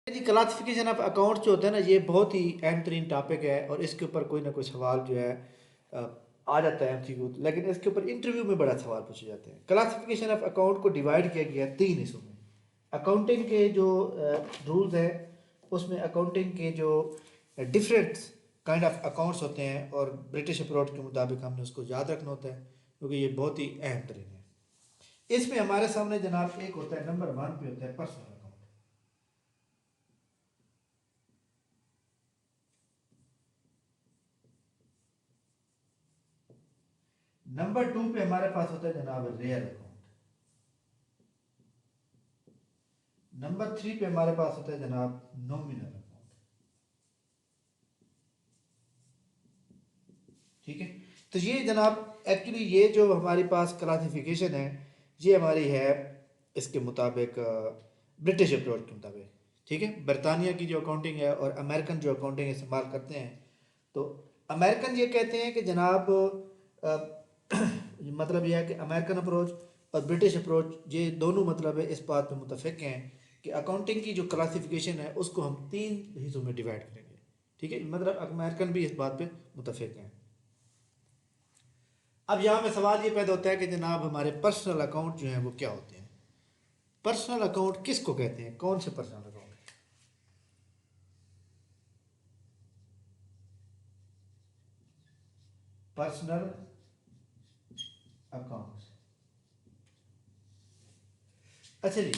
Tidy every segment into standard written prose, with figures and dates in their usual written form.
Ji classification of account जो होता है ना, ये बहुत ही अहम तरीन टॉपिक है और इसके ऊपर कोई ना कोई सवाल जो है अ, आ जाता है एमसीक्यू। लेकिन इसके ऊपर इंटरव्यू में बड़ा सवाल पूछे जाते हैं। क्लासिफिकेशन ऑफ अकाउंट को डिवाइड किया गया है तीन हिस्सों में। अकाउंटिंग के जो रूल्स हैं, उसमें अकाउंटिंग के जो डिफरेंट काइंड ऑफ अकाउंट्स होते हैं, और ब्रिटिश अप्रोच के मुताबिक हमने उसको याद रखना होता है क्योंकि ये बहुत ही अहम तरीन है। इसमें हमारे सामने जनाब एक होता है, नंबर 1 पे होता है पर्सनल अकाउंट। नंबर 2 पे हमारे पास होता है जनाब रियल अकाउंट। नंबर 3 पे हमारे पास होता है जनाब नॉमिनल अकाउंट। ठीक है। तो ये जनाब एक्चुअली ये जो हमारे पास क्लासिफिकेशन है, ये हमारी है इसके मुताबिक ब्रिटिश अप्रोच के मुताबिक। ठीक है। बरतानिया की जो अकाउंटिंग है और अमेरिकन जो अकाउंटिंग इस्तेमाल करते हैं, तो अमेरिकन ये कहते हैं कि जनाब अ, मतलब यह है कि अमेरिकन अप्रोच और ब्रिटिश अप्रोच ये दोनों मतलब है इस बात पे मुतफिक हैं कि अकाउंटिंग की जो क्लासिफिकेशन है उसको हम तीन हिस्सों में डिवाइड करेंगे। ठीक है। मतलब अमेरिकन भी इस बात पे मुतफिक हैं। अब यहाँ पे सवाल ये पैदा होता है कि जनाब हमारे पर्सनल अकाउंट जो हैं वो क्या होते हैं। पर्सनल अकाउंट किसको कहते हैं, कौन से पर्सनल अकाउंट? Personal account. अच्छा जी,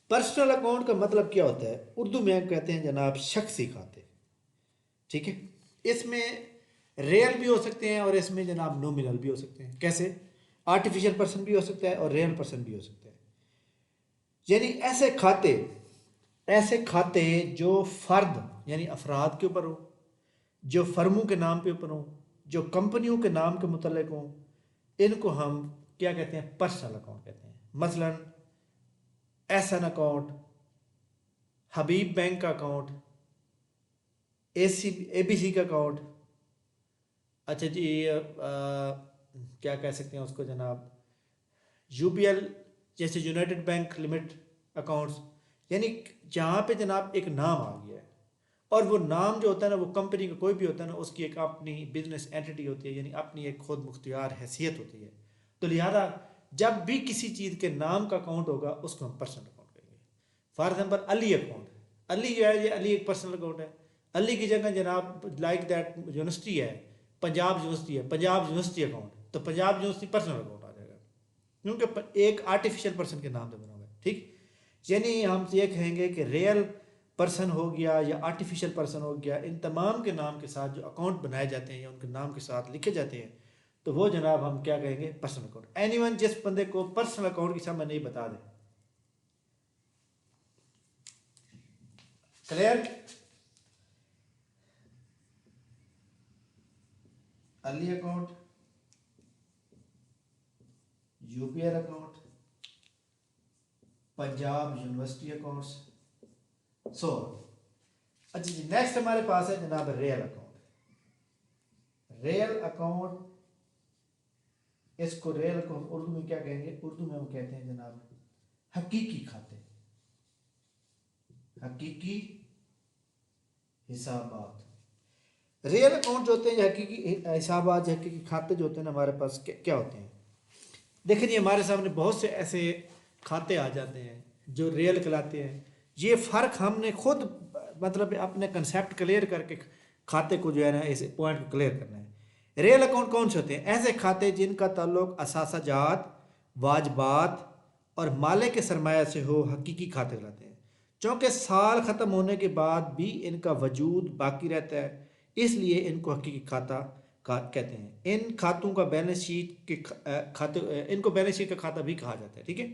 पर्सनल अकाउंट का मतलब क्या होता है? उर्दू में हम कहते हैं जनाब शख्सी खाते। ठीक है। इसमें रियल भी हो सकते हैं और इसमें जनाब नॉमिनल भी हो सकते हैं। कैसे? आर्टिफिशियल पर्सन भी हो सकता है और रियल पर्सन भी हो सकता है। यानी ऐसे खाते जो फर्द यानी अफराद के ऊपर हो, जो फर्मों के नाम पे ऊपर हो, जो कंपनियों के नाम के मुतल्लिक हों, इनको हम क्या कहते हैं? पर्सनल अकाउंट कहते हैं। मसलन एहसन अकाउंट, हबीब बैंक का अकाउंट, एबीसी का अकाउंट। अच्छा जी, क्या कह सकते हैं उसको जनाब, यूबीएल जैसे यूनाइटेड बैंक लिमिट अकाउंट्स। यानी जहाँ पे जनाब एक नाम आ गया है और वो नाम जो होता है ना, वो कंपनी का कोई भी होता है ना, उसकी एक अपनी बिजनेस एंटिटी होती है, यानी अपनी एक खुद मुख्तियार हैसियत होती है। तो लिहाजा जब भी किसी चीज़ के नाम का अकाउंट होगा उसको हम पर्सनल अकाउंट कहेंगे। For example Ali account, Ali जो है ये अली एक पर्सनल अकाउंट है। अली की जगह जनाब लाइक दैट यूनिवर्सिटी है, पंजाब यूनिवर्सिटी है, पंजाब यूनिवर्सिटी अकाउंट, तो पंजाब यूनिवर्सिटी पर्सनल अकाउंट आ जाएगा क्योंकि एक आर्टिफिशियल पर्सन के नाम से बना हुआ है। ठीक। यानी हम ये कहेंगे कि रियल पर्सन हो गया या आर्टिफिशियल पर्सन हो गया, इन तमाम के नाम के साथ जो अकाउंट बनाए जाते हैं या उनके नाम के साथ लिखे जाते हैं, तो वो जनाब हम क्या कहेंगे? Personal account. एनीवन जिस बंदे को पर्सनल अकाउंट की समझ नहीं, बता दे। Clear? Ali account, UPR account, Punjab University accounts, so. अच्छा जी, नेक्स्ट हमारे पास है जनाब रियल अकाउंट। रियल अकाउंट, इसको रियल अकाउंट उर्दू में क्या कहेंगे? उर्दू में हम कहते हैं जनाब हकीकी खाते, हकीकी हिसाबात। रियल अकाउंट जो होते हैं, हकीकी हिसाबात, हकीकी खाते जो होते हैं हमारे पास क्या होते हैं? देखिए जी, हमारे सामने बहुत से ऐसे खाते आ जाते हैं जो रियल कहलाते हैं। ये फ़र्क हमने खुद मतलब अपने कंसेप्ट क्लियर करके खाते को जो है ना, इस पॉइंट को क्लियर करना है। रियल अकाउंट कौन से होते हैं? ऐसे खाते जिनका ताल्लुक असासाजात, वाजबात और माले के सरमाया से हो, हकीकी खाते कहलाते हैं। चूँकि साल ख़त्म होने के बाद भी इनका वजूद बाकी रहता है, इसलिए इनको हकीकी खाता कहते हैं। इन खातों का बैलेंस शीट के खाते, इनको बैलेंस शीट का खाता भी कहा जाता है। ठीक है।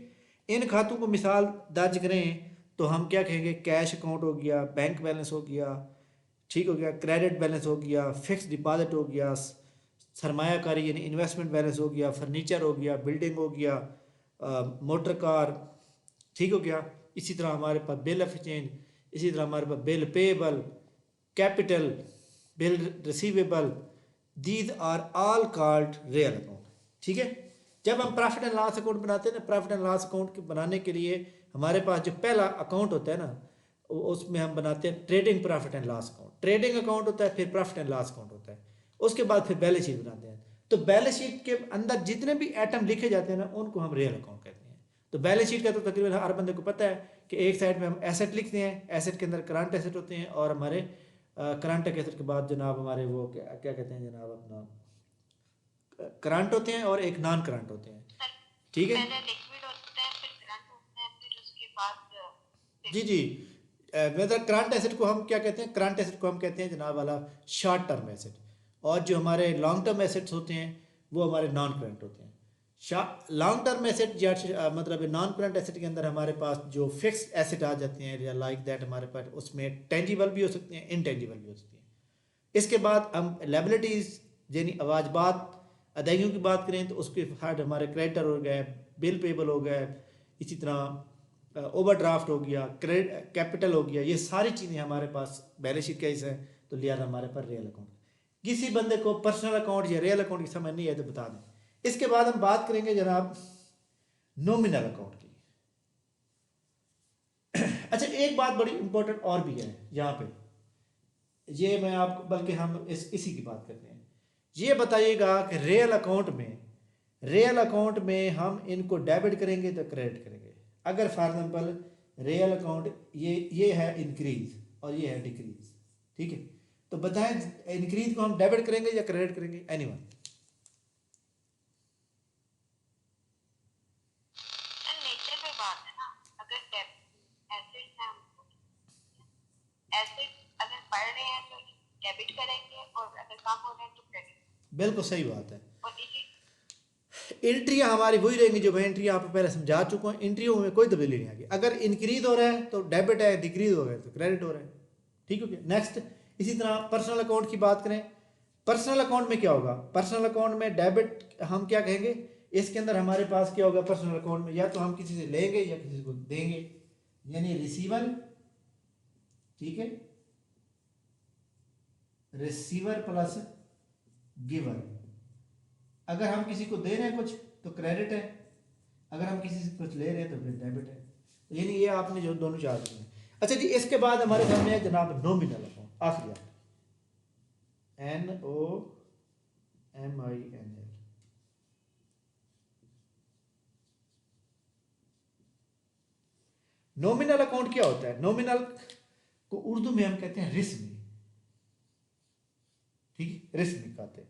इन खातों को मिसाल दर्ज करें तो हम क्या कहेंगे? कैश अकाउंट हो गया, बैंक बैलेंस हो गया, ठीक हो गया, क्रेडिट बैलेंस हो गया, फिक्स डिपॉजिट हो गया, सरमायाकारी यानी इन्वेस्टमेंट बैलेंस हो गया, फर्नीचर हो गया, बिल्डिंग हो गया, मोटर कार, ठीक हो गया। इसी तरह हमारे पास बिल ऑफ एक्सचेंज, इसी तरह हमारे पास bill payable, capital, bill receivable, these are all called real account. ठीक है। जब हम प्रॉफिट एंड लॉस अकाउंट बनाते हैं ना, प्रॉफिट एंड लॉस अकाउंट बनाने के लिए हमारे पास जो पहला अकाउंट होता है ना, उसमें हम बनाते हैं trading profit and loss account. Trading account होता है, फिर प्रॉफिट एंड लॉस अकाउंट होता है, उसके बाद फिर बैलेंस शीट बनाते हैं। तो बैलेंस शीट के अंदर जितने भी आइटम लिखे जाते हैं ना, उनको हम रियल अकाउंट कहते हैं। तो बैलेंस शीट का तो तकरीबन हर बंदे को पता है कि एक साइड में हम एसेट लिखते हैं, एसेट के अंदर करंट एसेट होते हैं, और हमारे करंट एसेट के बाद जनाब हमारे वो क्या कहते हैं जनाब, अपना करंट होते हैं और एक नॉन करंट होते हैं, ठीक है। पहले लिक्विड होता है, फिर करंट होता है, फिर उसके बाद जी जी, मतलब करंट एसेट को हम क्या कहते हैं, करंट एसेट को हम कहते हैं जनाब वाला शॉर्ट टर्म एसेट, और जो हमारे लॉन्ग टर्म एसेट्स होते हैं वो हमारे नॉन करंट होते हैं। लॉन्ग टर्म एसेट या मतलब नॉन करंट एसेट के अंदर हमारे पास जो फिक्स एसेट आ जाते हैं, या लाइक दैट हमारे पास उसमें टेंजिबल भी हो सकते हैं, इनटेंजिबल भी हो सकती हैं। इसके बाद हम लायबिलिटीज़ यानी वाजबात अदायगियों की बात करें तो उसके हर हमारे क्रेडिटर हो गए, बिल पेबल हो गए, इसी तरह ओवरड्राफ्ट हो गया, क्रेडिट कैपिटल हो गया, ये सारी चीज़ें हमारे पास बैलेंस शीट का हिस्सा है। तो लिहाजा हमारे पास रियल अकाउंट। किसी बंदे को पर्सनल अकाउंट या रियल अकाउंट की समझ नहीं है तो बता दें। इसके बाद हम बात करेंगे जनाब नॉमिनल अकाउंट की। अच्छा, एक बात बड़ी इंपॉर्टेंट और भी है यहाँ पे, ये मैं आपको, बल्कि हम इसी की बात करते हैं। ये बताइएगा कि रियल अकाउंट में हम इनको डेबिट करेंगे तो क्रेडिट करेंगे। अगर फॉर एग्जांपल रियल अकाउंट ये है इंक्रीज और ये है डिक्रीज, ठीक है, तो बताएं इंक्रीज को हम डेबिट करेंगे या क्रेडिट करेंगे, एनीवन? नेचर पे बात है ना। अगर एसेट है, एसेट अगर बढ़ रहे हैं तो डेबिट करेंगे, और अगर कम हो रहे हैं तो क्रेडिट। बिल्कुल सही बात है। और इसी एंट्रियाँ हमारी वही रहेंगी जो मैं एंट्रियाँ आपको पहले समझा चुका हूँ। एंट्रियों में कोई तब्दीली नहीं आएगी। अगर इंक्रीज हो रहा है तो डेबिट है, डिक्रीज हो रहा है तो क्रेडिट हो रहा है, ठीक हो गया। नेक्स्ट, इसी तरह पर्सनल अकाउंट की बात करें। पर्सनल अकाउंट में क्या होगा, पर्सनल अकाउंट में डेबिट हम क्या कहेंगे, इसके अंदर हमारे पास क्या होगा पर्सनल अकाउंट में, या तो हम किसी से लेंगे या किसी को देंगे, यानी रिसीवर, ठीक है, रिसीवर प्लस गिवर। अगर हम किसी को दे रहे हैं कुछ तो क्रेडिट है, अगर हम किसी से कुछ ले रहे हैं तो फिर डेबिट है। तो यानी ये आपने जो दोनों चार्ज किए। अच्छा जी, इसके बाद हमारे सामने है जनाब नॉमिनल अकाउंट, आखिरी आप NOMINL। नॉमिनल अकाउंट क्या होता है? नॉमिनल को उर्दू में हम कहते हैं रिस्मी, ठीक है, रिस्मी खाते।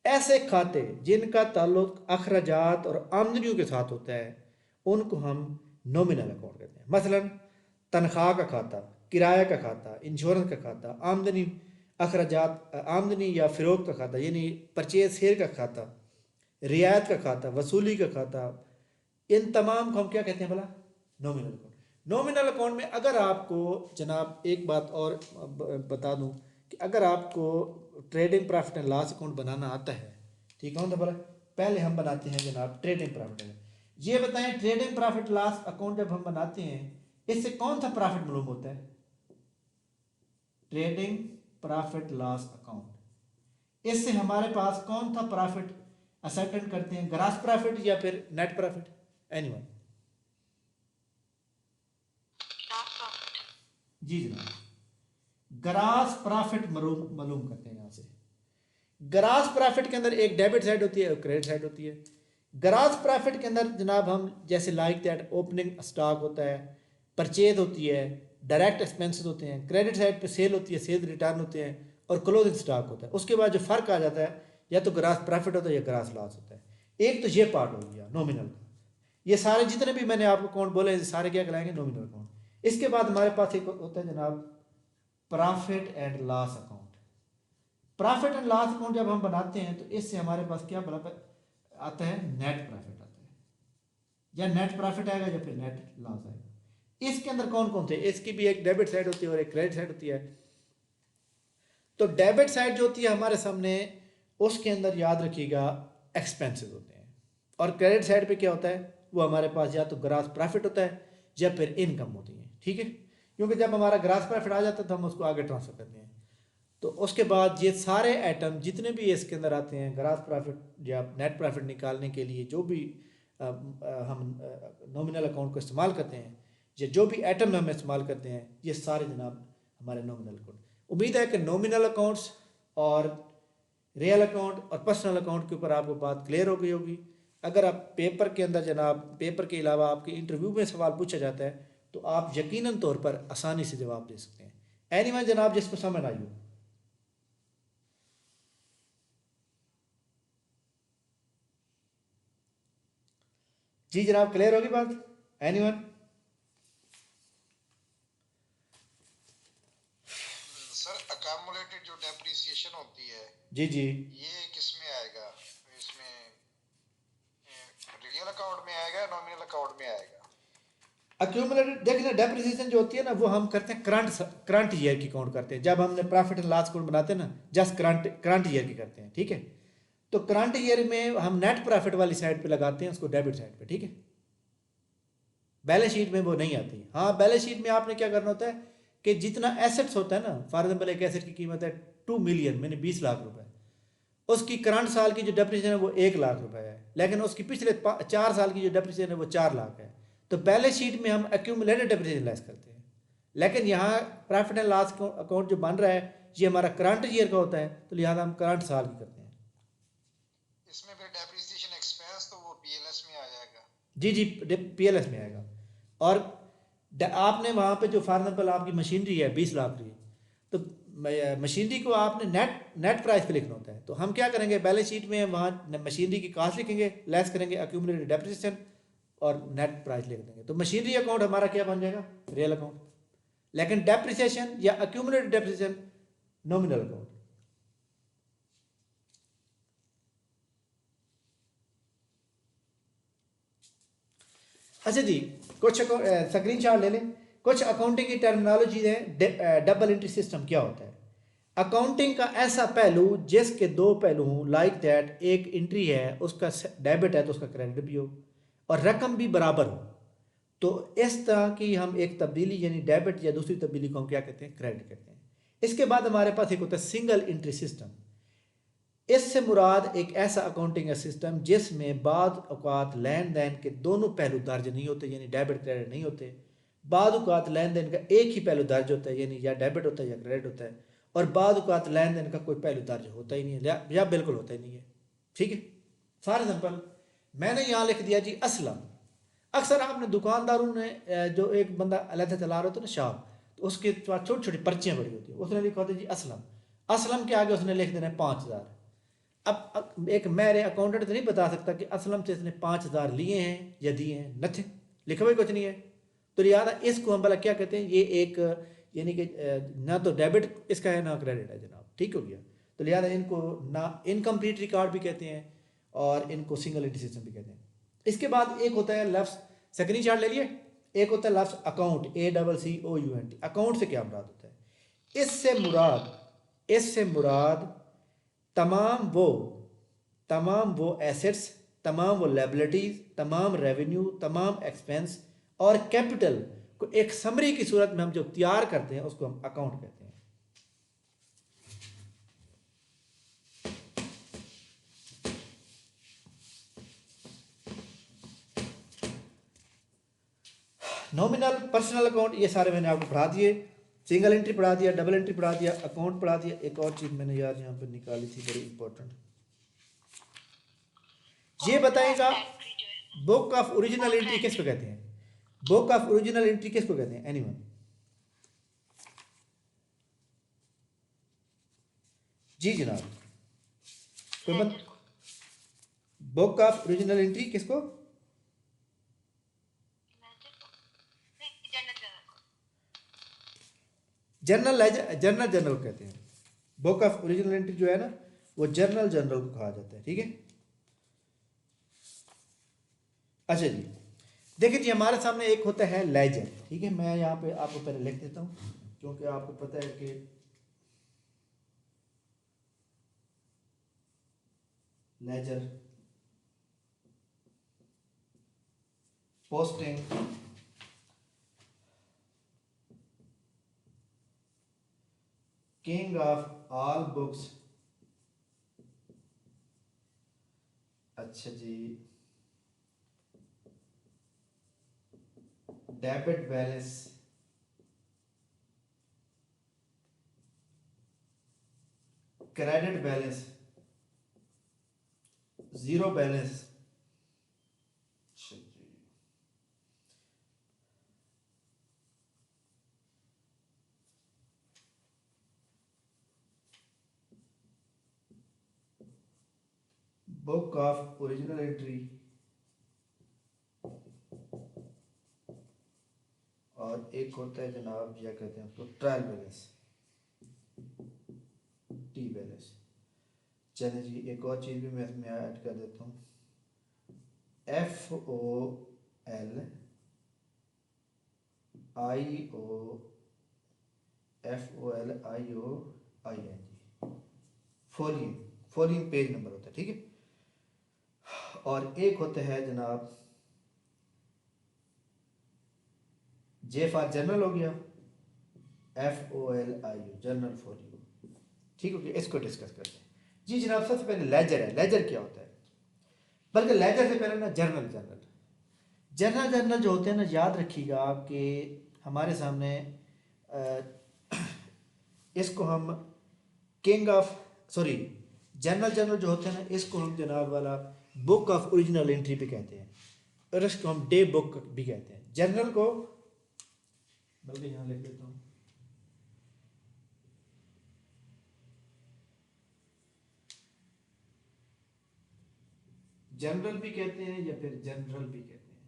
ऐसे खाते जिनका ताल्लुक अखराजात और आमदनियों के साथ होता है उनको हम नॉमिनल अकाउंट कहते हैं। मसलन तनख्वाह का खाता, किराया का खाता, इंश्योरेंस का खाता, आमदनी अखराजात, आमदनी या फ़रोग का खाता यानी परचेज सेल का खाता, रियायत का खाता, वसूली का खाता, इन तमाम को हम क्या कहते हैं भला? Nominal account. नॉमिनल अकाउंट में अगर आपको जनाब एक बात और बता दूं कि अगर आपको trading profit and loss account बनाना आता है, ठीक है, तो भला पहले हम बनाते हैं जनाब ट्रेडिंग प्रॉफिट एंड, ये बताएं ट्रेडिंग प्रॉफिट लॉस अकाउंट जब हम बनाते हैं इससे कौन सा प्रॉफिट मालूम होता है? ट्रेडिंग प्रॉफिट लॉस अकाउंट, इससे हमारे पास कौन सा प्रॉफिट असर्टेन करते हैं, ग्रॉस प्रॉफिट या फिर नेट प्रॉफिट, एनीवन? जी जनाब, ग्रॉस प्रॉफिट मालूम करते हैं। यहाँ से ग्रॉस प्रॉफिट के अंदर एक डेबिट साइड होती है और क्रेडिट साइड होती है। ग्रॉस प्रॉफिट के अंदर जनाब हम जैसे लाइक दैट ओपनिंग स्टॉक होता है, परचेज होती है, डायरेक्ट एक्सपेंसेस होते हैं, क्रेडिट साइड पे सेल होती है, सेल रिटर्न होते हैं, और क्लोजिंग स्टॉक होता है। उसके बाद जो फ़र्क आ जाता है या तो ग्रॉस प्रॉफिट होता है या ग्रॉस लॉस होता है। एक तो ये पार्ट हो गया नॉमिनल का। ये सारे जितने भी मैंने आपको अकाउंट बोले सारे क्या कहलाएंगे? Nominal account. इसके बाद हमारे पास एक होता है जनाब profit and loss account. Profit and loss account जब हम बनाते हैं तो इससे हमारे पास क्या आता है? नेट प्रॉफिट आता है, या नेट प्रॉफिट आएगा या फिर नेट लॉस आएगा। इसके अंदर कौन कौन थे? इसकी भी एक डेबिट साइड होती है और एक क्रेडिट साइड होती है। तो डेबिट साइड जो होती है हमारे सामने, उसके अंदर याद रखिएगा एक्सपेंसेस होते हैं, और क्रेडिट साइड पे क्या होता है? वो हमारे पास या तो ग्रॉस प्रॉफिट होता है या फिर इनकम होती है, ठीक है, क्योंकि जब हमारा ग्रॉस प्रॉफिट आ जाता है तो हम उसको आगे ट्रांसफर करते हैं। तो उसके बाद ये सारे आइटम जितने भी इसके अंदर आते हैं ग्रॉस प्रॉफिट या नेट प्रॉफिट निकालने के लिए जो भी हम नॉमिनल अकाउंट को इस्तेमाल करते हैं या जो भी आइटम हम इस्तेमाल करते हैं ये सारे जनाब हमारे नॉमिनल अकाउंट। उम्मीद है कि नॉमिनल अकाउंट्स और रियल अकाउंट और पर्सनल अकाउंट के ऊपर आपको बात क्लियर हो गई होगी। अगर आप पेपर के अंदर जनाब पेपर के अलावा आपके इंटरव्यू में सवाल पूछा जाता है तो आप यकीनन तौर पर आसानी से जवाब दे सकते हैं। एनीवन जनाब जिसको समझ आई हो। जी जनाब क्लियर होगी बात? एनीवन? सर अकम्युलेटेड जो डेप्रिसिएशन होती है जी जी ये किस में आएगा? इसमें रियल अकाउंट में आएगा, नॉमिनल अकाउंट में आएगा? अक्यूमुलेटेड देखना डेप्रिसिएशन जो होती है ना वो हम करते हैं करंट ईयर की काउंट करते हैं। जब हमने प्रॉफिट एंड लॉस अकाउंट बनाते हैं ना जस्ट करंट ईयर की करते हैं, ठीक है। तो करंट ईयर में हम नेट प्रॉफिट वाली साइड पे लगाते हैं उसको, डेबिट साइड पे, ठीक है। बैलेंस शीट में वो नहीं आती। हाँ बैलेंस शीट में आपने क्या करना होता है कि जितना एसेट्स होता है ना, फॉर एग्जाम्पल एक एसेट की कीमत है 2 मिलियन मैंने 20 लाख रुपए, उसकी करंट साल की जो डेप्रिसिएशन है वो 1 लाख रुपए है, लेकिन उसकी पिछले 4 साल की जो डेप्रिसिएशन है वो 4 लाख है। तो बैलेंस शीट में हम एक्यूमुलेटेड डेप्रिसिएशन लेस करते हैं। लेकिन यहाँ प्रॉफिट एंड लॉस अकाउंट जो बन रहा है ये हमारा करंट ईयर का होता है, तो लिहाजा हम करंट साल की करते हैं। इसमें फिर डेप्रिसिएशन एक्सपेंस तो वो पीएलएस में आ जाएगा? जी जी पीएलएस में आएगा। और आपने वहाँ पे जो फॉर एग्जाम्पल आपकी मशीनरी है 20 लाख की, तो मशीनरी को आपने नेट प्राइस पे लिखना होता है। तो हम क्या करेंगे बैलेंस शीट में वहाँ मशीनरी की कॉस्ट लिखेंगे, लेस करेंगे एक्यूमुलेटेड डेप्रिसिएशन और नेट प्राइस लिख देंगे। तो मशीनरी अकाउंट हमारा क्या बन जाएगा? Real account. लेकिन डेप्रिसिएशन या एक्यूमुलेटेड डेप्रिसिएशन नॉमिनल अकाउंट। अच्छा जी कुछ स्क्रीन शॉट ले लें। कुछ अकाउंटिंग की टर्मिनोलॉजी है। डबल एंट्री सिस्टम क्या होता है? अकाउंटिंग का ऐसा पहलू जिसके दो पहलू हों, लाइक दैट एक एंट्री है उसका डेबिट है तो उसका क्रेडिट भी हो और रकम भी बराबर हो। तो इस तरह की हम एक तब्दीली यानी डेबिट या दूसरी तब्दीली को हम क्या कहते हैं? क्रेडिट कहते हैं। इसके बाद हमारे पास एक होता है सिंगल एंट्री सिस्टम। इससे मुराद एक ऐसा अकाउंटिंग सिस्टम जिसमें बाद औकात लेन देन के दोनों पहलू दर्ज नहीं होते, यानी डेबिट क्रेडिट नहीं होते। बाद औकात लेन देन का एक ही पहलू दर्ज होता है, यानी या डेबिट होता है या क्रेडिट होता है। और बाद औकात लेन देन का कोई पहलू दर्ज होता ही नहीं है या बिल्कुल होता ही नहीं है, ठीक है। फॉर एग्जाम्पल मैंने यहाँ लिख दिया जी असलम। अक्सर आपने दुकानदारों ने जो एक बंदा अलहदा चला रहा होता है ना शॉप, तो उसके पास छोटी छोटी पर्चियाँ बड़ी होती है, उसने लिखा होता है जी असलम। असलम के आगे उसने लिख देना है 5,000। अब एक मेरे अकाउंटेंट तो नहीं बता सकता कि असलम से इसने 5,000 लिए हैं या दिए हैं, नथिंग, लिखा हुआ कुछ नहीं है। तो लिहाजा इसको हम भला क्या कहते हैं? ये एक यानी कि ना तो डेबिट इसका है ना क्रेडिट है जनाब, ठीक हो गया। तो लिहाजा इनको ना इनकम्प्लीट रिकॉर्ड भी कहते हैं और इनको सिंगल एंट्री सिस्टम भी कहते हैं। इसके बाद एक होता है लफ्ज़, स्क्रीन शॉट ले लिए, एक होता है लफ्ज़ अकाउंट, ACCOUNT। अकाउंट से क्या मुराद होता है? इससे मुराद तमाम वो एसेट्स, तमाम वो लायबिलिटीज, तमाम रेवेन्यू, तमाम एक्सपेंस और कैपिटल को एक समरी की सूरत में हम जो तैयार करते हैं उसको हम अकाउंट कहते हैं। नॉमिनल, पर्सनल अकाउंट ये सारे मैंने आपको पढ़ा दिए। सिंगल एंट्री पढ़ा दिया, डबल एंट्री पढ़ा दिया, अकाउंट पढ़ा दिया। एक और चीज़ मैंने यार यहाँ पर निकाली थी बड़ी इंपॉर्टेंट, ये बताएगा बुक ऑफ ओरिजिनल एंट्री किसको कहते हैं? बुक ऑफ ओरिजिनल एंट्री किसको कहते हैं? एनीवन? जी जनाब कोई बंद? बुक ऑफ ओरिजिनल एंट्री किसको? जर्नल कहते हैं। बुक ऑफ ओरिजिनल एंट्री जो है ना वो जर्नल को कहा जाता है, ठीक है। अच्छा जी देखिए जी हमारे सामने एक होता है लेजर, ठीक है। मैं यहाँ पे आपको पहले लिख देता हूँ क्योंकि आपको पता है कि ledger, posting, king of all books, अच्छा जी, debit balance, credit balance, zero balance, अच्छा जी, बुक ऑफ ओरिजिनल एंट्री, और एक होता है जनाब क्या कहते हैं उसको, ट्रायल बैलेंस, टी बैलेंस। चलिए जी, एक और चीज़ भी मैं इसमें ऐड कर देता हूँ, FOL IOFOLIOIN, फोलियन, फोलियन पेज नंबर होता है, ठीक है। और एक होता है जनाब J फॉर जर्नल हो गया, FOLIO जर्नल फोलियो, ठीक हो गया। इसको डिस्कस करते हैं जी जनाब। सबसे पहले लेजर है। लेजर क्या होता है, बल्कि लेजर से पहले ना जर्नल, जर्नल जो होते हैं ना, याद रखिएगा कि हमारे सामने इसको हम किंग ऑफ सॉरी जर्नल जो होते हैं ना, इसको हम जनाब वाला बुक ऑफ ओरिजिनल एंट्री भी कहते हैं, और इसको हम डे बुक भी कहते हैं। जर्नल को बल्कि यहाँ लिख देता हूँ, जनरल भी कहते हैं या फिर जनरल भी कहते हैं,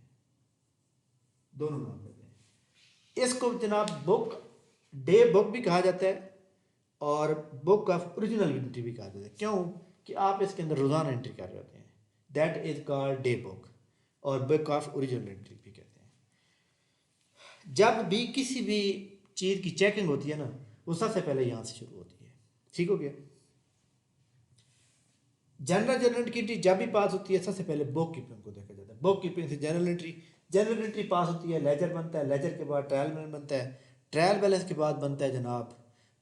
दोनों नाम कहते हैं इसको जनाब। बुक डे बुक भी कहा जाता है और बुक ऑफ ओरिजिनल एंट्री भी कहा जाता है। क्यों कि आप इसके अंदर रोज़ाना एंट्री कर रहे होते हैं, that is called day book, और बुक ऑफ ओरिजिनल एंट्री भी कहते हैं। जब भी किसी भी चीज़ की चेकिंग होती है ना, वो सबसे पहले यहाँ से शुरू होती है, ठीक हो गया। जनरल एंट्री जब भी पास होती है, सबसे पहले बुक कीपिंग को देखा जाता है। बुक कीपिंग से जनरल एंट्री पास होती है, लेजर बनता है, लेजर के बाद ट्रायल बैलेंस बनता है, ट्रायल बैलेंस के बाद बनता है जनाब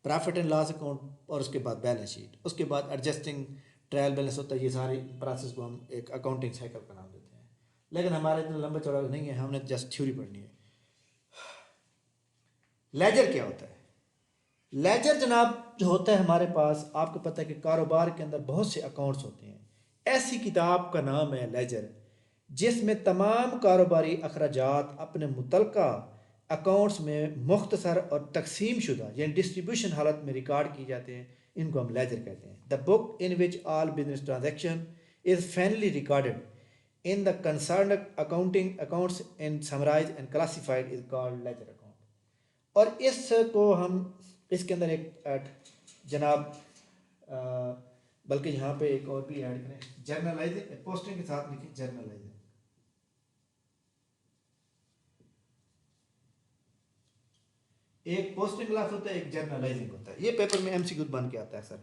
प्रॉफिट एंड लॉस अकाउंट, और उसके बाद बैलेंस शीट, उसके बाद एडजस्टिंग ट्रायल बैलेंस होता है। ये सारी प्रोसेस को हम एक अकाउंटिंग साइकिल का नाम देते हैं, लेकिन हमारा इतना लंबा चौड़ा नहीं है, हमने जस्ट थ्योरी पढ़नी है। लेजर क्या होता है, लेजर जनाब जो होता है हमारे पास, आपको पता है कि कारोबार के अंदर बहुत से अकाउंट्स होते हैं। ऐसी किताब का नाम है लेजर, जिसमें तमाम कारोबारी अखराजात अपने मुतलका अकाउंट्स में मुख्तसर और तकसीम शुदा यानी डिस्ट्रीब्यूशन हालत में रिकॉर्ड किए जाते हैं। इनको हम लेजर कहते हैं। The book in which all business transaction is finally recorded in the concern accounting accounts and summarise and classified is called ledger account. और इसको हम इसके अंदर एक जनाब बल्कि यहाँ पे एक और भी ऐड करें, जर्नलाइजिंग, पोस्टिंग के साथ लिखें जर्नलाइजिंग। एक पोस्टिंग क्लास होता है, एक जर्नलाइजिंग होता है। ये पेपर में MCQ बन के आता है सर।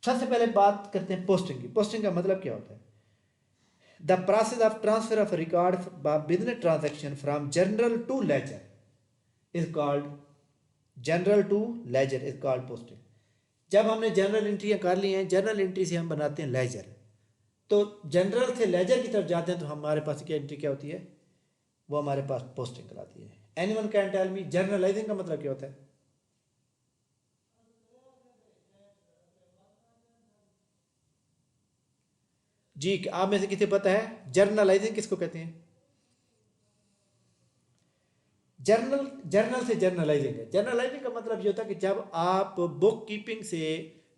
सबसे पहले बात करते हैं पोस्टिंग की। पोस्टिंग का मतलब क्या होता है, the process of transfer of record business transaction from journal to ledger is called general to ledger is called posting. जब हमने जनरल एंट्रियाँ कर ली हैं, जनरल एंट्री से हम बनाते हैं लेजर, तो जनरल से लेजर की तरफ जाते हैं तो हमारे पास क्या एंट्री क्या होती है, वो हमारे पास पोस्टिंग कराती है। Anyone can tell me journalising का मतलब क्या होता है? जी आप में से किसे पता है जर्नलाइजिंग किसको कहते हैं? जर्नल से जर्नलाइजिंग है। जर्नलाइजिंग का मतलब ये होता है कि जब आप बुक कीपिंग से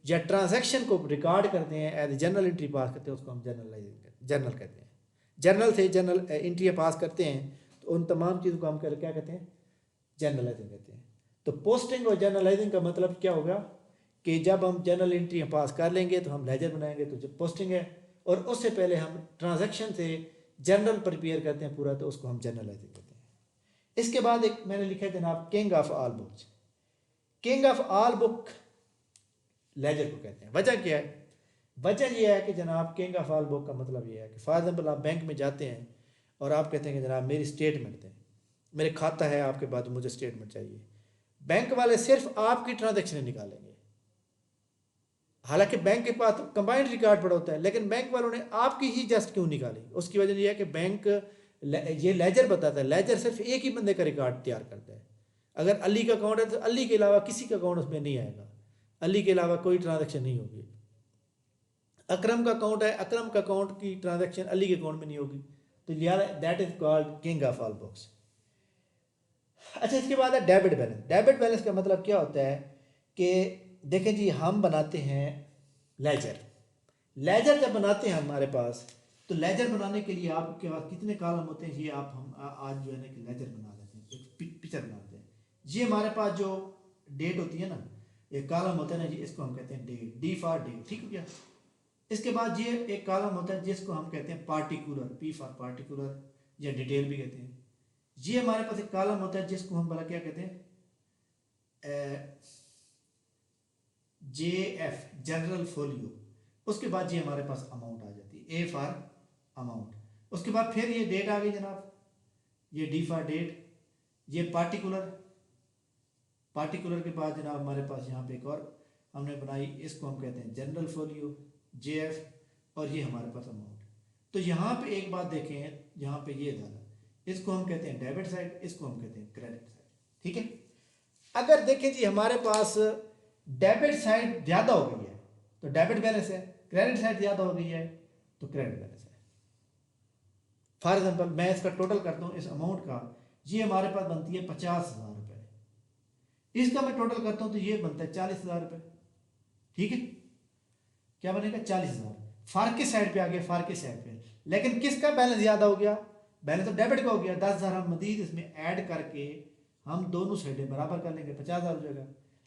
या ट्रांजैक्शन को रिकॉर्ड करते हैं, एज जर्नल एंट्री पास करते हैं, उसको हम जर्नल कहते हैं। जर्नल से जर्नल एंट्रियाँ पास करते हैं, तो उन तमाम चीज़ों को हम क्या कहते हैं, जर्नलाइजिंग कहते हैं। तो पोस्टिंग और जर्नलाइजिंग का मतलब क्या होगा कि जब हम जर्नल एंट्रियाँ पास कर लेंगे तो हम लेजर बनाएंगे, तो जो पोस्टिंग है, और उससे पहले हम ट्रांजैक्शन से जर्नल प्रिपेयर करते हैं पूरा, तो उसको हम जर्नलाइजिंग कहते हैं। इसके बाद एक मैंने लिखा है जनाब king of all books. King of all book ledger को कहते हैं। वजह क्या है? वजह यह है कि जनाब किंग ऑफ ऑल बुक का मतलब यह है कि फॉर एग्जाम्पल आप बैंक में जाते हैं और आप कहते हैं कि जनाब मेरी स्टेटमेंट दें, मेरे खाता है आपके पास, मुझे स्टेटमेंट चाहिए। बैंक वाले सिर्फ आपकी ट्रांजेक्शन निकालेंगे, हालांकि बैंक के पास कंबाइंड रिकॉर्ड पड़ा होता है, लेकिन बैंक वालों ने आपकी ही जस्ट क्यों निकाली? उसकी वजह यह है कि बैंक ये लेजर बताता है, लेजर सिर्फ एक ही बंदे का रिकॉर्ड तैयार करता है। अगर अली का अकाउंट है तो अली के अलावा किसी का अकाउंट उसमें नहीं आएगा, अली के अलावा कोई ट्रांजैक्शन नहीं होगी। अकरम का अकाउंट है, अकरम का अकाउंट की ट्रांजैक्शन अली के अकाउंट में नहीं होगी। तो लिहाजा that is called king of all books. अच्छा, इसके बाद है डेबिट बैलेंस। डेबिट बैलेंस का मतलब क्या होता है कि देखें जी, हम बनाते हैं लेजर। लेजर जब बनाते हैं हमारे पास, तो लेजर बनाने के लिए आपके पास कितने कॉलम होते हैं, ये आप हम आज जो है ना कि लेजर बना लेते हैं, एक पिक्चर बनाते हैं। ये हमारे पास जो डेट होती है ना, ये कॉलम होता है ना जी, इसको हम कहते हैं डेट, डी फॉर डेट, ठीक हो गया। इसके बाद ये एक कॉलम होता है जिसको हम कहते हैं पार्टिकुलर, पी फॉर पार्टिकुलर या डिटेल भी कहते हैं। ये हमारे पास एक कॉलम होता है जिसको हम भला क्या कहते हैं, जे एफ, जनरल फोलियो। उसके बाद ये हमारे पास अमाउंट आ जाती है, ए फॉर अमाउंट। उसके बाद फिर ये डेट आ गई जनाब, ये डी फॉर डेट। ये पार्टिकुलर, पार्टिकुलर के बाद जनाब हमारे पास यहाँ पे एक और हमने बनाई, इसको हम कहते हैं जनरल फोलियो, जे एफ, और ये हमारे पास अमाउंट। तो यहाँ पे एक बात देखें, यहाँ पे ये डाला, इसको हम कहते हैं डेबिट साइड, इसको हम कहते हैं क्रेडिट साइड, ठीक है। अगर देखें जी हमारे पास डेबिट साइड ज़्यादा हो गई है तो डेबिट बैलेंस है, क्रेडिट साइड ज़्यादा हो गई है तो क्रेडिट बैलेंस है। फॉर एग्जांपल मैं इसका टोटल करता हूँ, इस अमाउंट का, ये हमारे पास बनती है 50,000 रुपये। इसका मैं टोटल करता हूँ तो ये बनता है 40,000 रुपये, ठीक है। क्या बनेगा? 40,000। फार्क के साइड पे आ गया, फार्क के साइड पे, लेकिन किसका बैलेंस ज़्यादा हो गया? बैलेंस तो डेबिट का हो गया। 10,000 हम मजीद इसमें ऐड करके हम दोनों साइडें बराबर कर लेंगे, 50,000 हो जाएगा।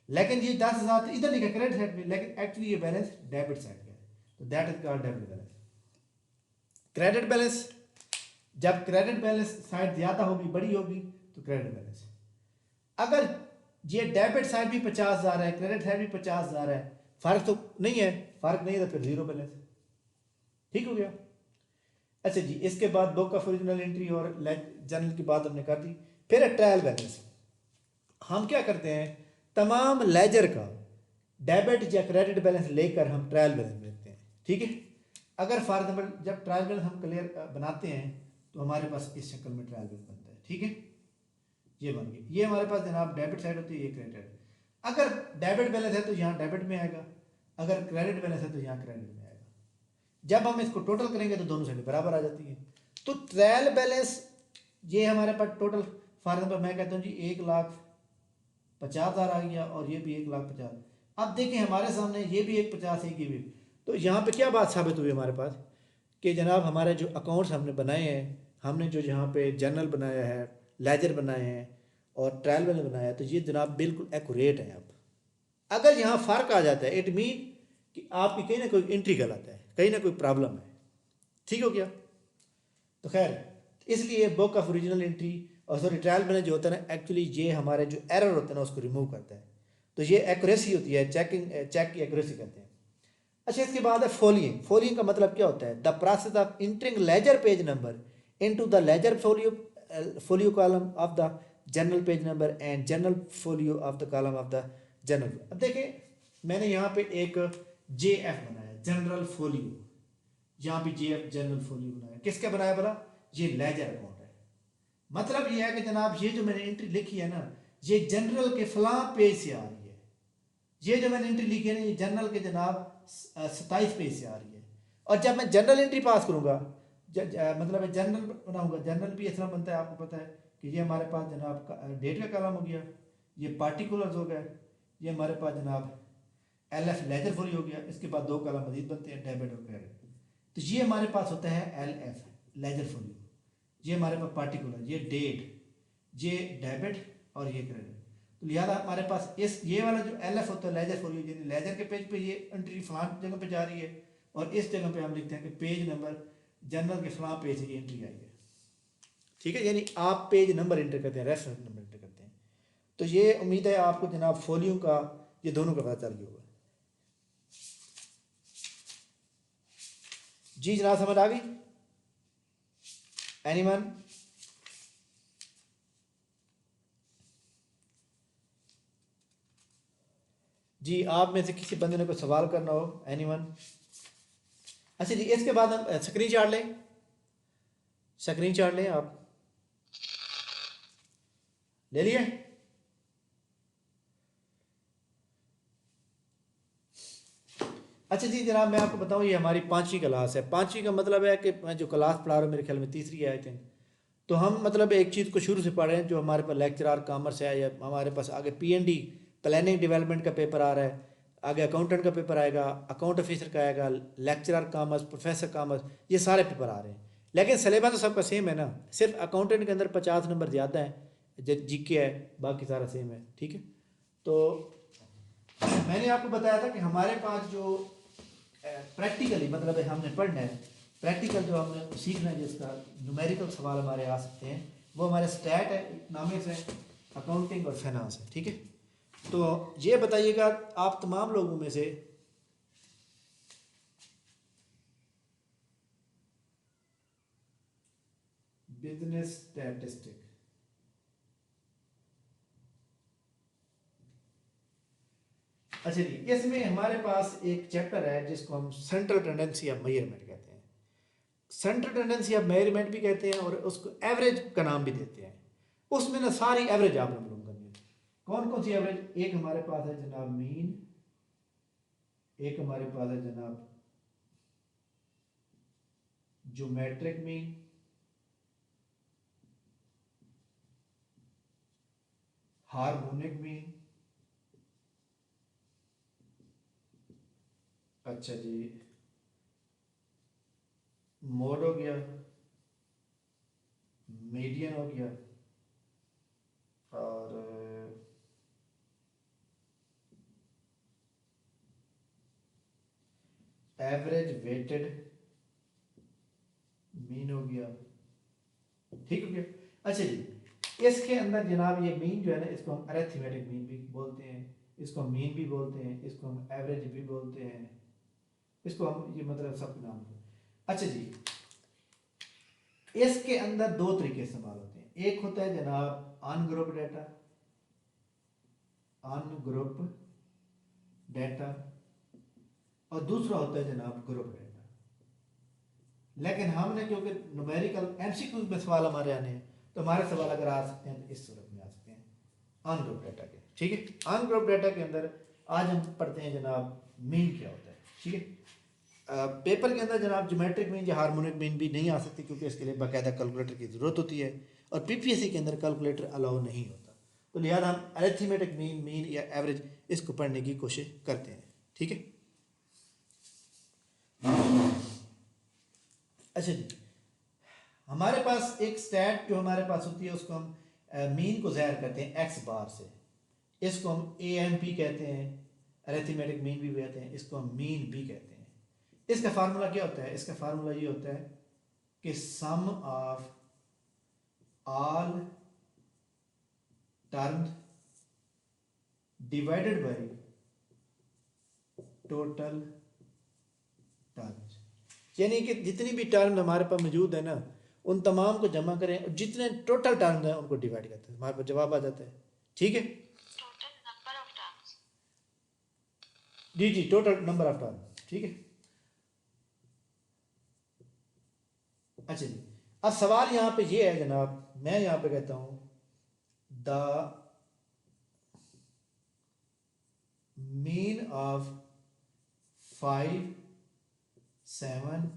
लेकिन ये 10,000 तो इधर लिखा क्रेडिट साइड में, लेकिन एक्चुअली ये बैलेंस डेबिट साइड का है, तो that is called debit balance. Credit balance, जब क्रेडिट बैलेंस साइड ज़्यादा होगी, बड़ी होगी, तो क्रेडिट बैलेंस। अगर ये डेबिट साइड भी 50,000 है, क्रेडिट साइड भी 50,000 है, फर्क तो नहीं है, फर्क नहीं है तो फिर जीरो बैलेंस, ठीक हो गया। अच्छा जी, इसके बाद बुक ऑफ ओरिजिनल एंट्री और जर्नल की बात हमने कर दी। फिर है ट्रायल बैलेंस। हम क्या करते हैं, तमाम लेजर का डेबिट या क्रेडिट बैलेंस लेकर हम ट्रायल बैलेंस लेते हैं, ठीक है। अगर फॉर एग्जाम्पल जब ट्रायल बैलेंस हम क्लियर बनाते हैं तो हमारे पास इस शक्ल में ट्रायल बैलेंस बनता है, ठीक है। ये बन गई, ये हमारे पास जनाब डेबिट साइड होती है, ये क्रेडिट। अगर डेबिट बैलेंस है तो यहाँ डेबिट में आएगा, अगर क्रेडिट बैलेंस है तो यहाँ क्रेडिट में आएगा। जब हम इसको टोटल करेंगे तो दोनों साइड बराबर आ जाती है। तो ट्रायल बैलेंस ये हमारे पास टोटल, फॉर एग्जाम्पल मैं कहता हूँ जी 1,50,000 आ गया और ये भी 1,50,000। अब देखिए हमारे सामने ये भी 1,50,000, एक ये भी। तो यहाँ पे क्या बात साबित हुई हमारे पास कि जनाब हमारे जो अकाउंट्स हमने बनाए हैं, हमने जो यहाँ पे जर्नल बनाया है, लेजर बनाए हैं और ट्रायल बैलेंस बनाया है, तो ये जनाब बिल्कुल एक्यूरेट है। अब अगर यहाँ फ़र्क आ जाता है, इट मीन कि आपकी कहीं ना कोई एंट्री गलत है, कहीं ना कोई प्रॉब्लम है, ठीक हो गया। तो खैर, इसलिए बुक ऑफ ओरिजिनल एंट्री और सॉरी ट्रायल बैलेंस जो होता है ना, एक्चुअली ये हमारे जो एरर होते हैं ना उसको रिमूव करता है। तो ये एक्यूरेसी होती है, चेक की एक्यूरेसी कहते हैं। अच्छा, इसके बाद है फोलियिंग। फोलियिंग का मतलब क्या होता है? The process of entering ledger page number into the ledger folio column of the general page number and general folio of the column of the general. अब देखें, मैंने यहाँ पे एक JF बनाया, जनरल फोलियो, यहाँ पे JF जनरल फोलियो बनाया। किसका बनाया बड़ा? ये लेजर अकाउंट है। मतलब ये है कि जनाब ये जो मैंने एंट्री लिखी है ना, ये जनरल के फलां पेज से आ रही है। ये जो मैंने एंट्री लिखी है ना, ये जनरल के जनाब 27 पेज से आ रही है। और जब मैं जनरल एंट्री पास करूँगा, मतलब जनरल बनाऊंगा, जनरल भी इस तरह बनता है, आपको पता है कि ये हमारे पास जनाब डेट का कॉलम हो गया, ये पार्टिकुलर्स हो गए, ये हमारे पास जनाब LF लेजर फोलियो हो गया। इसके बाद दो कॉलम मजीद बनते हैं, डेबिट और क्रेडिट। तो ये हमारे पास होता है LF लेजर फोलियो, ये हमारे पास पार्टिकुलर, ये डेट, ये डेबिट और ये क्रेडिट। तो लिहाजा हमारे पास इस ये वाला जो LF होता है लेजर फोलियो, यानी लेजर के पेज पे ये एंट्री फलां जगह पे जा रही है, और इस जगह पे हम लिखते हैं कि पेज नंबर जनरल के फलां पेज से ये एंट्री आई है, ठीक है। यानी आप पेज नंबर एंटर करते हैं, रेफरेंस नंबर एंटर करते हैं। तो ये उम्मीद है आपको जनाब फोलियो का ये दोनों का पता चल गया होगा। जी जनाब, समझ आ गई? एनीवन? जी, आप में से किसी बंदे ने कोई सवाल करना हो, एनीवन? अच्छा जी, इसके बाद हम स्क्रीन शॉट लें, स्क्रीन शॉट लें, आप ले लिए? अच्छा जी जनाब, मैं आपको बताऊं ये हमारी 5वीं क्लास है। 5वीं का मतलब है कि मैं जो क्लास पढ़ा रहा हूँ मेरे ख्याल में तीसरी है आई थिंक। तो हम मतलब एक चीज़ को शुरू से पढ़ रहे हैं, जो हमारे पास लेक्चरर कॉमर्स है, या हमारे पास आगे पीएनडी प्लानिंग डेवलपमेंट का पेपर आ रहा है, आगे अकाउंटेंट का पेपर आएगा, अकाउंट ऑफिसर का आएगा, लेक्चरर कॉमर्स, प्रोफेसर कॉमर्स, ये सारे पेपर आ रहे हैं। लेकिन सिलेबस तो सबका सेम है ना, सिर्फ अकाउंटेंट के अंदर 50 नंबर ज़्यादा है, जीके है, बाकी सारा सेम है। ठीक है, तो मैंने आपको बताया था कि हमारे पास जो प्रैक्टिकली मतलब हमने पढ़ना है, प्रैक्टिकल जो हमने सीखना है, जिसका न्यूमेरिकल सवाल हमारे आ सकते हैं, वो हमारे स्टैट है, इकनॉमिक्स है, अकाउंटिंग और फाइनेंस है। ठीक है, तो ये बताइएगा आप तमाम लोगों में से बिजनेस स्टैटिस्टिक, अच्छा जी, इसमें हमारे पास एक चैप्टर है जिसको हम सेंट्रल टेंडेंसी ऑफ मेजरमेंट कहते हैं। सेंट्रल टेंडेंसी ऑफ मेजरमेंट भी कहते हैं और उसको एवरेज का नाम भी देते हैं। उसमें ना सारी एवरेज आपने मालूम करनी है। कौन कौन सी एवरेज? एक हमारे पास है जनाब मीन, एक हमारे पास है जनाब ज्योमेट्रिक मीन, हार्मोनिक मीन, अच्छा जी मोड हो गया, मीडियन हो गया, और एवरेज वेटेड मीन हो गया। ठीक हो गया। अच्छा जी, इसके अंदर जनाब ये मीन जो है ना, इसको हम अरिथमेटिक मीन भी बोलते हैं, इसको हम मीन भी बोलते हैं, इसको हम एवरेज भी बोलते हैं, इसको हम ये मतलब सब नाम हैं। अच्छा जी, इसके अंदर दो तरीके इस्तेमाल होते हैं। एक होता है जनाब अनग्रुप डाटा, अनग्रुप डाटा, और दूसरा होता है जनाब ग्रुप डाटा। लेकिन हमने क्योंकि न्यूमेरिकल एमसीक्यूज में सवाल हमारे आने हैं, तो हमारे सवाल अगर आ सकते हैं तो इस सूरत में आ सकते हैं, अनग्रुप डाटा के। ठीक है, अनग्रुप डाटा के अंदर आज हम पढ़ते हैं जनाब मीन क्या होता है। ठीक है, पेपर के अंदर जनाब ज्योमेट्रिक मीन या हार्मोनिक मीन भी नहीं आ सकती, क्योंकि इसके लिए बाकायदा कैलकुलेटर की ज़रूरत होती है, और पीपीएससी के अंदर कैलकुलेटर अलाउ नहीं होता। तो लिहाजा हम अरिथमेटिक मीन, मीन या एवरेज इसको पढ़ने की कोशिश करते हैं। ठीक है, अच्छा जी, हमारे पास एक स्टैट जो हमारे पास होती है, उसको हम मीन को ज़ाहिर करते हैं एक्स बार से, इसको हम ए एम पी कहते हैं, अरिथमेटिक मीन भी कहते हैं, इसको हम मीन भी कहते हैं। इसका फार्मूला क्या होता है? इसका फार्मूला ये होता है कि sum of all term divided by total terms, यानी कि जितनी भी टर्म हमारे पास मौजूद है ना, उन तमाम को जमा करें और जितने टोटल टर्म्स हैं उनको डिवाइड करते हैं, हमारे पास जवाब आ जाता है। ठीक है टोटल नंबर ऑफ टर्म्स। जी जी, टोटल नंबर ऑफ टर्म। ठीक है, अच्छा जी, अब सवाल यहाँ पे ये है जनाब, मैं यहाँ पे कहता हूँ the mean of 5, 7,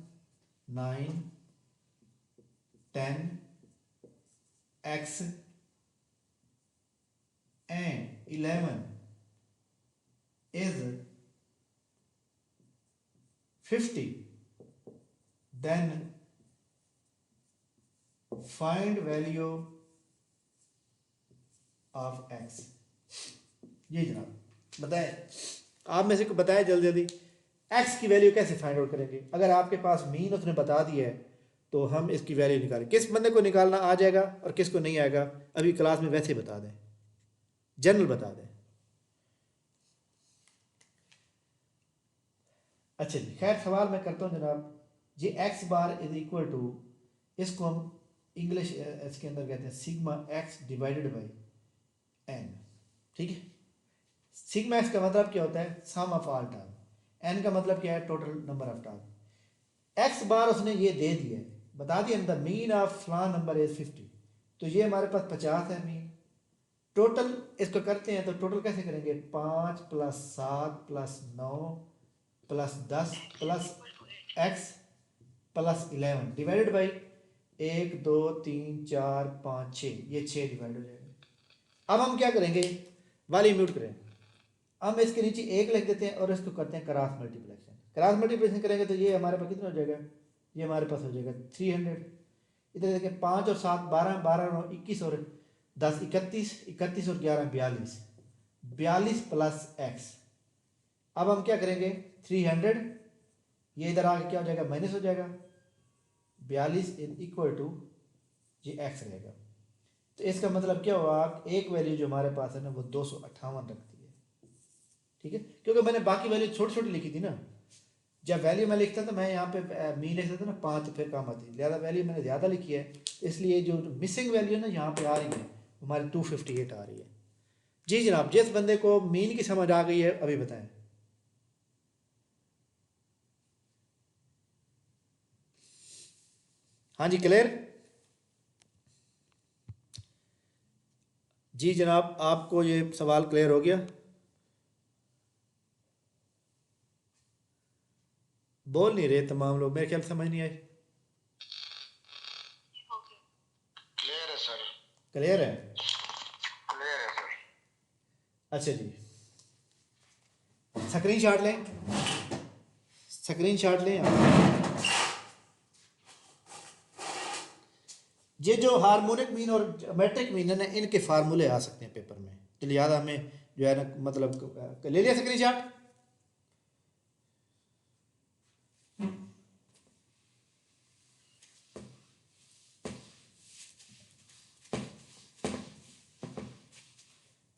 9, 10 x and 11 is 50, then find value of x। ये जनाब बताएं, आप में से को बताएं जल्दी जल्दी, x की वैल्यू कैसे फाइंड आउट करेंगे? अगर आपके पास मीन उसने बता दिया है तो हम इसकी वैल्यू निकालें। किस बंदे को निकालना आ जाएगा और किसको नहीं आएगा, अभी क्लास में वैसे बता दें, जनरल बता दें। अच्छा जी, खैर सवाल मैं करता हूँ जनाब, ये x bar is equal to, इसको हम इंग्लिश इसके अंदर कहते हैं sigma x divided by n. ठीक है, सिग्मा एक्स का मतलब क्या होता है, sum of all term, n का मतलब क्या है, total number of term. X bar उसने ये दे दिया है, बता दिया द मीन ऑफ फ्लान नंबर इज 50, तो ये हमारे पास 50 है मीन। टोटल इसको करते हैं तो टोटल कैसे करेंगे, 5 + 7 + 9 + 10 प्लस एक्स + 11 डिवाइडेड बाई 1 2 3 4 5 6, ये 6 डिवाइड हो जाएगा। अब हम क्या करेंगे, वाली म्यूट करें, हम इसके नीचे 1 लिख देते हैं और इसको करते हैं क्रॉस मल्टीप्लिकेशन। क्रॉस मल्टीप्लिकेशन करेंगे तो ये हमारे पास कितना हो जाएगा, ये हमारे पास हो जाएगा 300। इधर देखें 5 और 7 12, 12 9 21 और 10 31, 31 और 11 42, 42 प्लस एक्स। अब हम क्या करेंगे, 300 ये इधर आके क्या हो जाएगा, माइनस हो जाएगा, 42 इक्वल टू ये एक्स रहेगा। तो इसका मतलब क्या हुआ, एक वैल्यू जो हमारे पास है ना वो 258 रखती है, ठीक है, क्योंकि मैंने बाकी वैल्यू छोटी छोटी लिखी थी ना। जब वैल्यू मैं लिखता था मैं यहाँ पे मीन लिखता था ना 5, तो फिर काम आती, लिहाजा वैल्यू मैंने ज़्यादा लिखी है, इसलिए जो मिसिंग वैल्यू है ना यहाँ पे आ रही है हमारी 258 आ रही है। जी जनाब, जिस बंदे को मीन की समझ आ गई है अभी बताएं। हाँ जी क्लियर। जी जनाब, आपको ये सवाल क्लियर हो गया, बोल नहीं रहे तमाम लोग, मेरे ख्याल से समझ नहीं आई। हो गया। क्लियर है सर, क्लियर है, क्लियर है सर। अच्छा जी, स्क्रीन शॉट लें, स्क्रीन शॉट लें आप। ये जो हार्मोनिक मीन और मैट्रिक मीन है ना, इनके फार्मूले आ सकते हैं पेपर में, तो लिहाजा हमें जो है ना मतलब ले लिया स्क्रीन शॉट।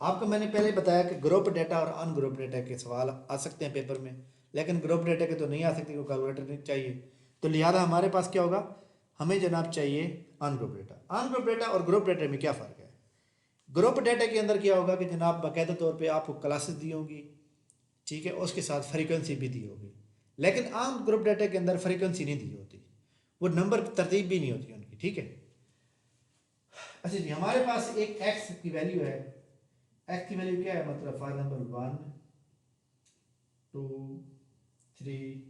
आपको मैंने पहले बताया कि ग्रुप डेटा और अनग्रुप डेटा के सवाल आ सकते हैं पेपर में, लेकिन ग्रुप डेटा के तो नहीं आ सकते क्योंकि कैलकुलेटर नहीं चाहिए, तो लिहाजा हमारे पास क्या होगा, हमें जनाब चाहिए अनग्रुप डेटा। अनग्रुप डेटा और ग्रुप डेटा में क्या फ़र्क है, ग्रुप डेटा के अंदर क्या होगा कि जनाब बाकायदा तौर पे आपको क्लासेस दी होंगी, ठीक है, उसके साथ फ्रीक्वेंसी भी दी होगी, लेकिन आम ग्रुप डेटा के अंदर फ्रीक्वेंसी नहीं दी होती, वो नंबर तरतीब भी नहीं होती उनकी, ठीक है। अच्छा जी, हमारे पास एक एक्स की वैल्यू है, एक्स की वैल्यू क्या है, मतलब फॉर एग्जाम्पल 1 2 3,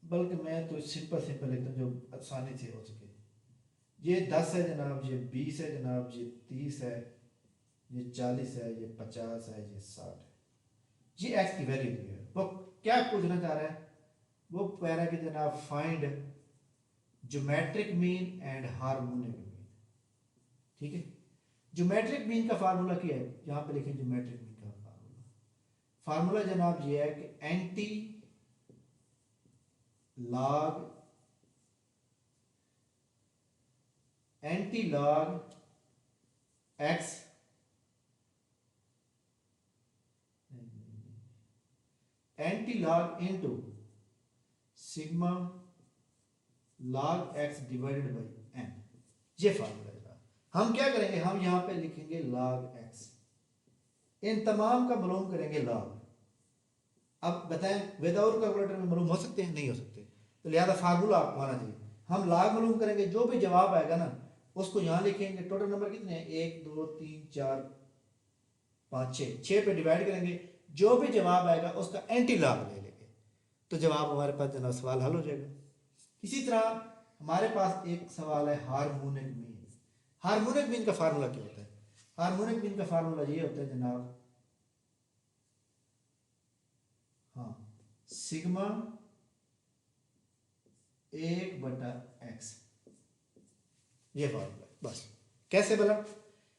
बल्कि मैं तो सिंपल सिंपल लिखता हूँ जो आसानी से हो सके। ये 10 है जनाब, ये 20 है जनाब, ये 30 है, ये 40 है, ये 50 है, ये 60 है। ये एक्स की वैल्यू दी है, वो क्या पूछना चाह रहा है, वो कह रहा है कि जनाब find geometric mean and harmonic mean, ठीक है। ज्योमेट्रिक मीन का फार्मूला क्या है, यहाँ पे लिखें ज्योमेट्रिक मीन का फार्मूला, फार्मूला जनाब ये है कि anti log x anti log into sigma log x divided by n, ये फार्मूला है। हम क्या करेंगे, हम यहाँ पे लिखेंगे लॉग एक्स, इन तमाम का मालूम करेंगे लॉग। अब बताएं विदाउट कैलकुलेटर में मालूम हो सकते हैं, नहीं हो सकते, तो लिहाजा फार्मूला आपको आना चाहिए। हम लॉग मालूम करेंगे, जो भी जवाब आएगा ना उसको यहाँ लिखेंगे, टोटल नंबर कितने हैं 1 2 3 4 5 6, 6 पे डिवाइड करेंगे, जो भी जवाब आएगा उसका एंटी लॉग ले लेंगे, तो जवाब हमारे पास जनाब सवाल हल हो जाएगा। इसी तरह हमारे पास एक सवाल है हार्मोनिक मीन। हार्मोनिक मीन का फार्मूला क्या होता है, हार्मोनिक मीन का फार्मूला ये होता है जनाब, हाँ, सिग्मा 1/x, ये फार्मूला बस। कैसे बना,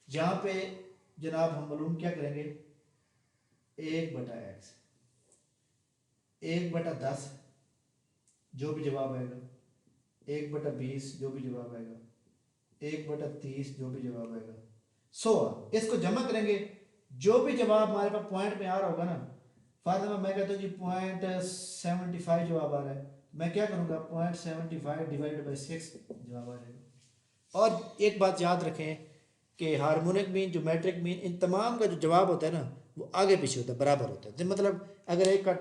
जहां पे जनाब हम मालूम क्या करेंगे 1/x, 1/10 जो भी जवाब आएगा, 1/20 जो भी जवाब आएगा, 1/30 जो भी जवाब आएगा, 100। इसको जमा करेंगे, जो भी जवाब हमारे पास पॉइंट में आ रहा होगा ना, फॉर एग्जाम्पल मैं कहता हूँ जी 0.75 जवाब आ रहा है, मैं क्या करूँगा 0.75 डिवाइडेड बाई 6 जवाब आ जाएगा। और एक बात याद रखें कि हार्मोनिक मीन, ज्योमेट्रिक मीन, इन तमाम का जो जवाब होता है ना वो आगे पीछे होता है, बराबर होता है। तो मतलब अगर एक का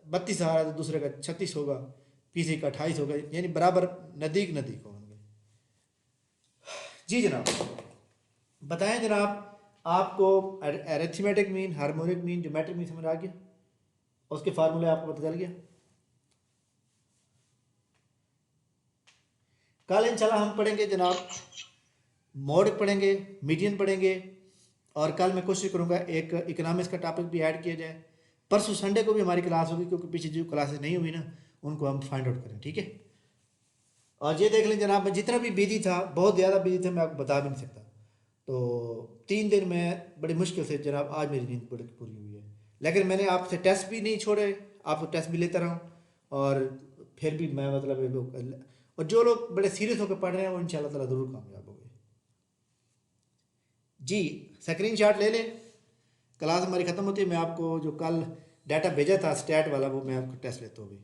32 आ रहा है तो दूसरे का 36 होगा, तीसरे का 28 होगा, यानी बराबर नज़दीक नज़दीक होंगे। जी जनाब, बताएं जनाब, आपको arithmetic mean, harmonic mean, geometric mean समझ आ गया? उसके फार्मूले आपको पता चल गया? कल इंशाल्लाह हम पढ़ेंगे जनाब, मोड पढ़ेंगे, मीडियन पढ़ेंगे, और कल मैं कोशिश करूंगा एक इकोनॉमिक्स का टॉपिक भी ऐड किया जाए। परसों संडे को भी हमारी क्लास होगी, क्योंकि पीछे जो क्लासेस नहीं हुई ना उनको हम फाइंड आउट करें, ठीक है? और ये देख लें जनाब, मैं जितना भी बिजी था, बहुत ज़्यादा बिजी था, मैं आपको बता भी नहीं सकता। तो 3 दिन में बड़ी मुश्किल से जनाब आज मेरी नींद पूरी पूरी हुई है। लेकिन मैंने आपसे टेस्ट भी नहीं छोड़े, आपको टेस्ट भी लेता रहा, और फिर भी मैं मतलब और जो लोग बड़े सीरियस होकर पढ़ रहे हैं वो इंशाल्लाह ताला ज़रूर कामयाब होंगे। जी, स्क्रीन शॉट ले लें। क्लास हमारी ख़त्म होती है, मैं आपको जो कल डाटा भेजा था स्टैट वाला वो मैं आपको टेस्ट लेता हूँ अभी।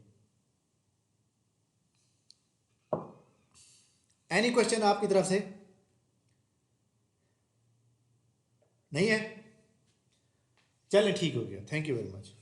एनी क्वेश्चन आपकी तरफ से? नहीं है? चलें, ठीक हो गया, थैंक यू वेरी मच।